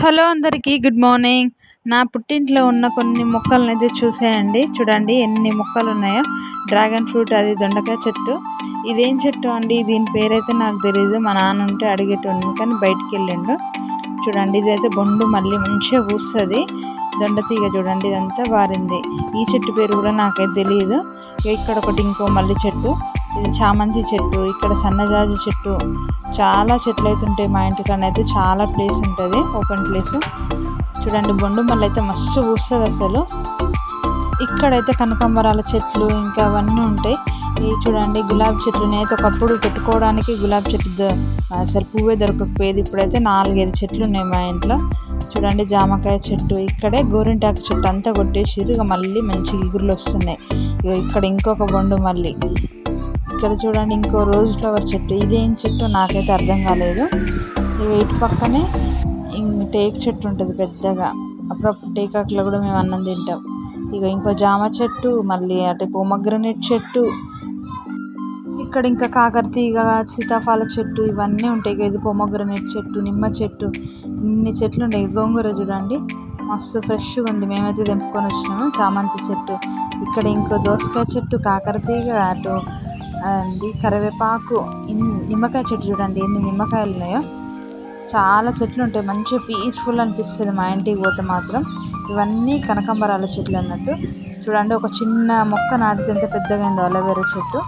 Hello అందరికీ good morning. నా పుట్టింట్లో ఉన్న కొన్ని మొక్కలను అయితే చూసేయండి. చూడండి ఎన్ని మొక్కలు ఉన్నాయో. డ్రాగన్ ఫ్రూట్, అది దొండకాయ చెట్టు. ఇదేం చెట్టు అండి, దీని పేరైతే నాకు తెలియదు. మా నాన్న ఉంటే అడిగేటోండి కానీ బయటికి వెళ్ళిండు. చూడండి ఇదైతే బొండు మళ్ళీ మంచిగా పూస్తుంది. దొండతీగ చూడండి ఇదంతా వారింది. ఈ చెట్టు పేరు కూడా నాకైతే తెలియదు. ఇక్కడ ఒకటి ఇంకో మల్లి చెట్టు, ఇది చామంతి చెట్టు, ఇక్కడ సన్నజాజి చెట్టు. చాలా చెట్లు అయితే ఉంటాయి మా ఇంటికన్నా. అయితే చాలా ప్లేస్ ఉంటుంది, ఓపెన్ ప్లేస్. చూడండి బొండు మళ్ళీ అయితే మస్తు పూస్తుంది అసలు. ఇక్కడైతే కనకాంబరాల చెట్లు ఇంకా అవన్నీ ఉంటాయి. ఇవి చూడండి గులాబీ చెట్లు. నేనైతే ఒకప్పుడు పెట్టుకోవడానికి గులాబీ చెట్టు అసలు పువ్వే దొరకకపోయేది. ఇప్పుడైతే 4-5 చెట్లు ఉన్నాయి మా ఇంట్లో. చూడండి జామకాయ చెట్టు, ఇక్కడే గోరింటాకు చెట్టు అంతా కొట్టేసిరు. ఇక మళ్ళీ మంచి ఇగురులు వస్తున్నాయి. ఇక్కడ ఇంకొక బొండు మళ్ళీ. ఇక్కడ చూడండి ఇంకో రోజ్ ఫ్లవర్ చెట్టు. ఇదేం చెట్టు నాకైతే అర్థం కాలేదు. ఇక ఇటు పక్కనే టేక్ చెట్టు ఉంటుంది పెద్దగా. అప్పుడప్పుడు టేకాకులో కూడా మేము అన్నం తింటాం. ఇక ఇంకో జామ చెట్టు, మళ్ళీ అటు పొమగ్రనేట్ చెట్టు, ఇక్కడ ఇంకా కాకరతీగ, సీతాఫల చెట్టు ఇవన్నీ ఉంటాయి. ఇది పొమగ్రనేట్ చెట్టు, నిమ్మ చెట్టు, ఇన్ని చెట్లు ఉంటాయి. గోంగూర చూడండి మస్తు ఫ్రెష్గా ఉంది. మేమైతే తెంపుకొని వచ్చినాము. చామంతి చెట్టు, ఇక్కడ ఇంకో దోసకాయ చెట్టు, కాకరతీగ, అటు కరివేపాకు, నిమ్మకాయ చెట్టు చూడండి ఎన్ని నిమ్మకాయలు ఉన్నాయో. చాలా చెట్లు ఉంటాయి, మంచిగా పీస్ఫుల్ అనిపిస్తుంది మా ఇంటికి పోతే మాత్రం. ఇవన్నీ కనకాంబరాల చెట్లు అన్నట్టు. చూడండి ఒక చిన్న మొక్క నాటితే ఎంత పెద్దగా అయిందో, అలోవెరా చెట్టు.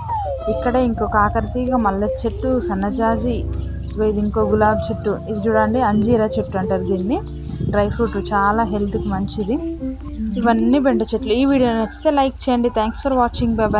ఇక్కడే ఇంకో కాకరతీగ, మల్లె చెట్టు, సన్నజాజి, ఇది ఇంకో గులాబీ చెట్టు. ఇది చూడండి అంజీరా చెట్టు అంటారు దీన్ని. డ్రై ఫ్రూట్, చాలా హెల్త్కి మంచిది. ఇవన్నీ బెండ చెట్లు. ఈ వీడియో నచ్చితే లైక్ చేయండి. Thanks for watching. Bye bye.